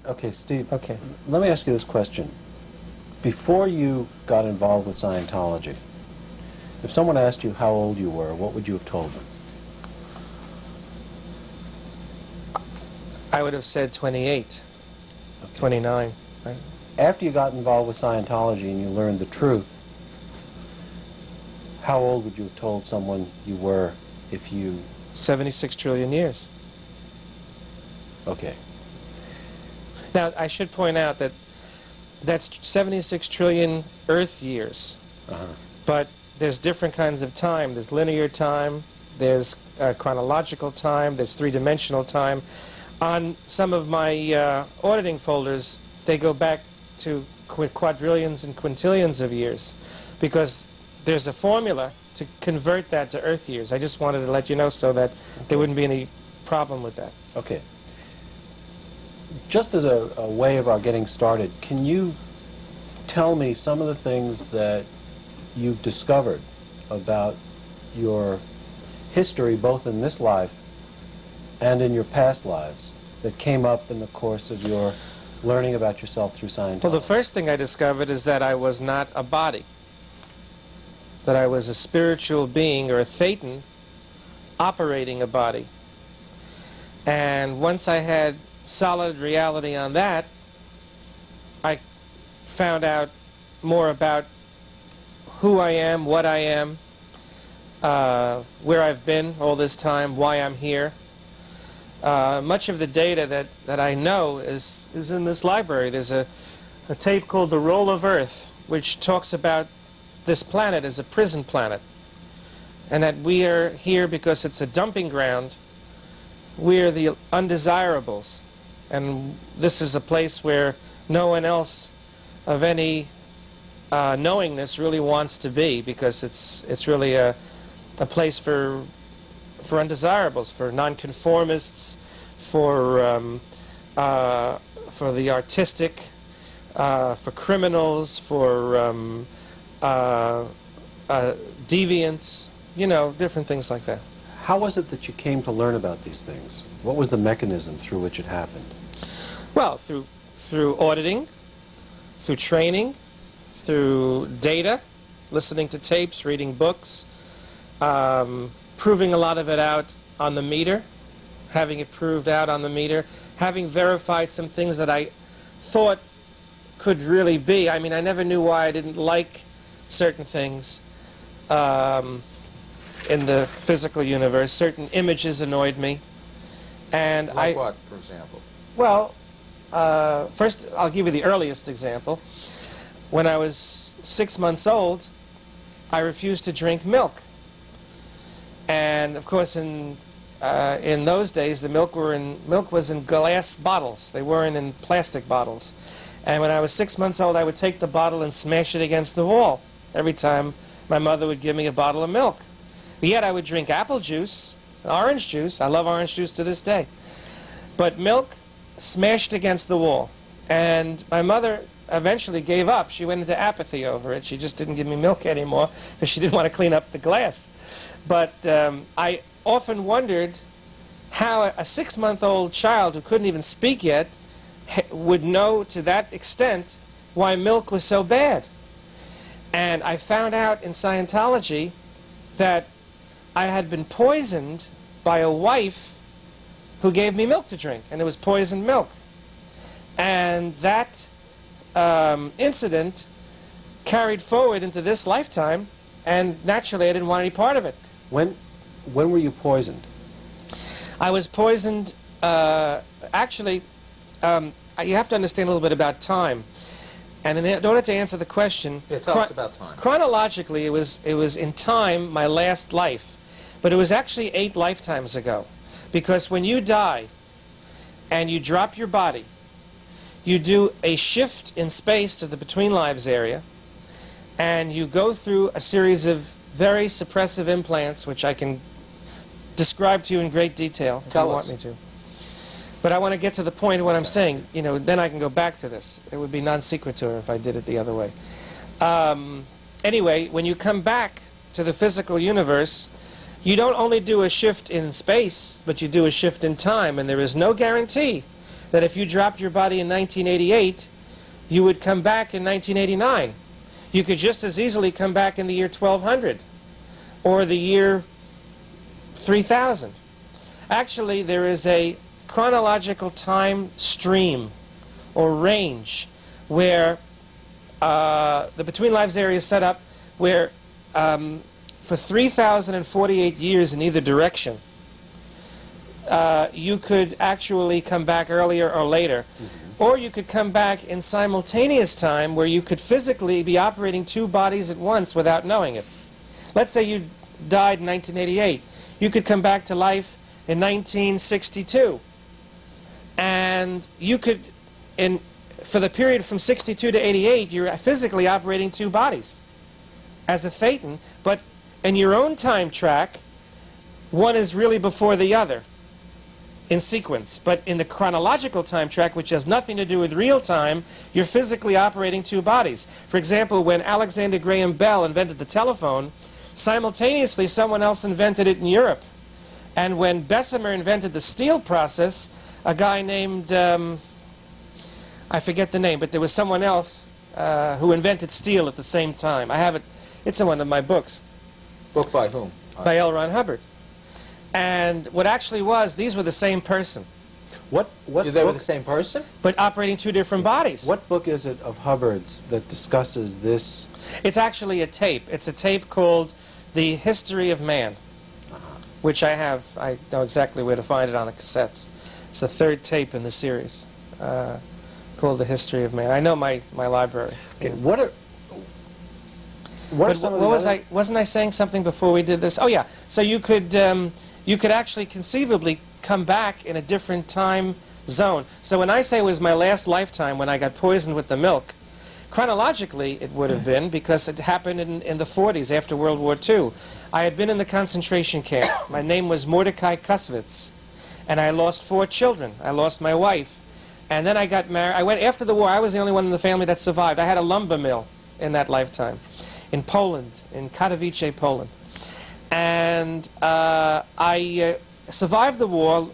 Okay, Steve. Okay. Let me ask you this question. Before you got involved with Scientology, if someone asked you how old you were, what would you have told them? I would have said 28, Okay. 29. Right? After you got involved with Scientology and you learned the truth, how old would you have told someone you were if you... 76 trillion years. Okay. Now, I should point out that that's 76 trillion Earth years. But there's different kinds of time. There's linear time, there's chronological time, there's three-dimensional time. On some of my auditing folders, they go back to quadrillions and quintillions of years, because there's a formula to convert that to Earth years. I just wanted to let you know so that there wouldn't be any problem with that. Okay. Just as a way of our getting started, can you tell me some of the things that you've discovered about your history, both in this life and in your past lives, that came up in the course of your learning about yourself through Scientology? Well, the first thing I discovered is that I was not a body, that I was a spiritual being, or a thetan, operating a body. And once I had solid reality on that, I found out more about who I am, what I am, where I've been all this time, why I'm here. Much of the data that I know is in this library. There's a tape called The Roll of Earth, which talks about this planet as a prison planet, and that we are here because it's a dumping ground. We're the undesirables, and this is a place where no one else of any knowingness really wants to be, because it's really a place for undesirables, for nonconformists, for the artistic, for criminals, for deviants, you know, different things like that. How was it that you came to learn about these things? What was the mechanism through which it happened? Well, through auditing, through training, through data, listening to tapes, reading books, proving a lot of it out on the meter, having it proved out on the meter, having verified some things that I thought could really be. I mean, I never knew why I didn't like certain things in the physical universe. Certain images annoyed me. And like what, for example? Well, first I'll give you the earliest example. When I was 6 months old, I refused to drink milk. And of course, in those days, the milk was in glass bottles. They weren't in plastic bottles. And when I was 6 months old, I would take the bottle and smash it against the wall every time my mother would give me a bottle of milk. But yet I would drink apple juice, orange juice. I love orange juice to this day. But milk, smashed against the wall. And my mother eventually gave up. She went into apathy over it. She just didn't give me milk anymore because she didn't want to clean up the glass. But I often wondered how a 6-month-old child who couldn't even speak yet would know to that extent why milk was so bad. And I found out in Scientology that I had been poisoned by a wife who gave me milk to drink, and it was poisoned milk. And that incident carried forward into this lifetime, and naturally I didn't want any part of it. When were you poisoned? I was poisoned, actually, you have to understand a little bit about time. And in order to answer the question, yeah, tell us about time. Chronologically, it was in time my last life, but it was actually 8 lifetimes ago. Because when you die and you drop your body, you do a shift in space to the between lives area, and you go through a series of very suppressive implants, which I can describe to you in great detail if you want me to. But I want to get to the point of what I'm saying. You know, then I can go back to this. It would be non sequitur if I did it the other way. Anyway, when you come back to the physical universe, you don't only do a shift in space, but you do a shift in time, and there is no guarantee that if you dropped your body in 1988, you would come back in 1989. You could just as easily come back in the year 1200 or the year 3000. Actually, there is a chronological time stream or range where the Between Lives area is set up where for 3,048 years in either direction, you could actually come back earlier or later. Or you could come back in simultaneous time where you could physically be operating two bodies at once without knowing it. Let's say you died in 1988. You could come back to life in 1962. And you could, for the period from 62 to 88, you're physically operating two bodies as a thetan, but in your own time track, one is really before the other in sequence. But in the chronological time track, which has nothing to do with real time, you're physically operating two bodies. For example, when Alexander Graham Bell invented the telephone, simultaneously someone else invented it in Europe. And when Bessemer invented the steel process, a guy named, I forget the name, but there was someone else who invented steel at the same time. I have it, it's in one of my books. Book by whom? By L. Ron Hubbard. And what actually was, these were the same person. They were the same person? But operating two different bodies. What book is it of Hubbard's that discusses this? It's actually a tape. It's a tape called The History of Man, which I have. I know exactly where to find it on the cassettes. It's the third tape in the series called The History of Man. I know my library. Okay, wasn't I saying something before we did this? Oh yeah. So you could actually conceivably come back in a different time zone. So when I say it was my last lifetime when I got poisoned with the milk, chronologically it would have been because it happened in the 40s after World War II. I had been in the concentration camp. My name was Mordecai Kusvitz, and I lost 4 children. I lost my wife, and then I got married. I went after the war. I was the only one in the family that survived. I had a lumber mill in that lifetime in Poland, in Katowice, Poland. And I survived the war,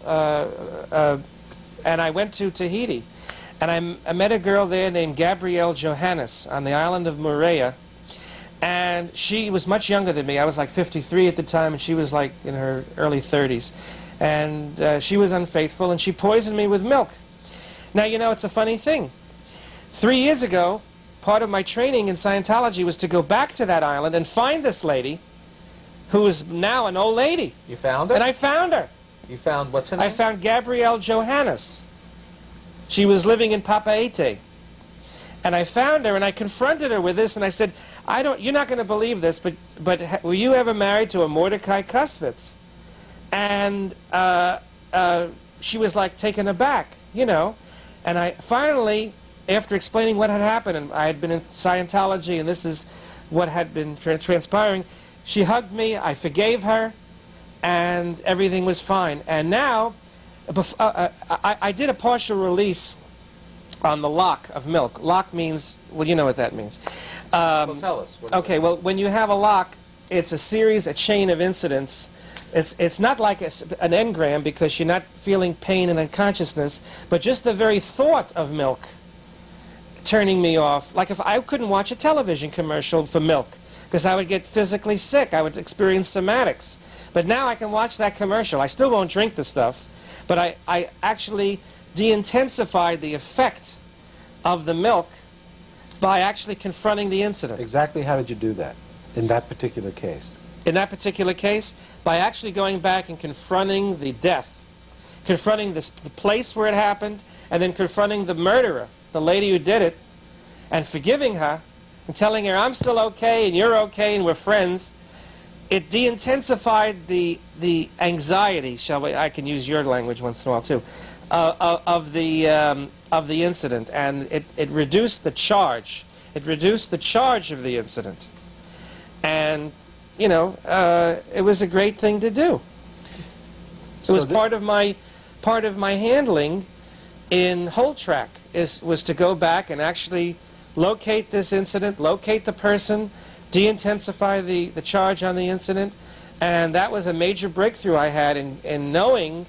and I went to Tahiti. And I met a girl there named Gabrielle Johannes on the island of Moorea. And she was much younger than me. I was like 53 at the time, and she was like in her early 30s. And she was unfaithful, and she poisoned me with milk. Now, you know, it's a funny thing. 3 years ago, part of my training in Scientology was to go back to that island and find this lady, who is now an old lady. You found her? And I found her. You found, what's her name? I found Gabrielle Johannes. She was living in Papeete. And I found her, and I confronted her with this, and I said, you're not going to believe this, but were you ever married to a Mordecai Kusvitz? And she was like taken aback, you know. And I finally, after explaining what had happened, and I had been in Scientology, and this is what had been transpiring, she hugged me, I forgave her, and everything was fine. And now, I did a partial release on the lock of milk. Lock means, well, you know what that means. Well, tell us. Okay, well, when you have a lock, it's a chain of incidents. It's not like an engram because you're not feeling pain and unconsciousness, but just the very thought of milk turning me off. Like if I couldn't watch a television commercial for milk because I would get physically sick. I would experience somatics. But now I can watch that commercial. I still won't drink the stuff, but I actually de-intensified the effect of the milk by actually confronting the incident. Exactly how did you do that in that particular case? In that particular case, by actually going back and confronting the death, confronting the place where it happened, and then confronting the murderer, the lady who did it, and forgiving her, and telling her, I'm still okay, and you're okay, and we're friends. It de-intensified the anxiety, I can use your language once in a while too, of the incident, and it reduced the charge. It reduced the charge of the incident. And you know, it was a great thing to do. It was part of my handling in Whole Track was to go back and actually locate this incident, locate the person, de-intensify the charge on the incident, and that was a major breakthrough I had in knowing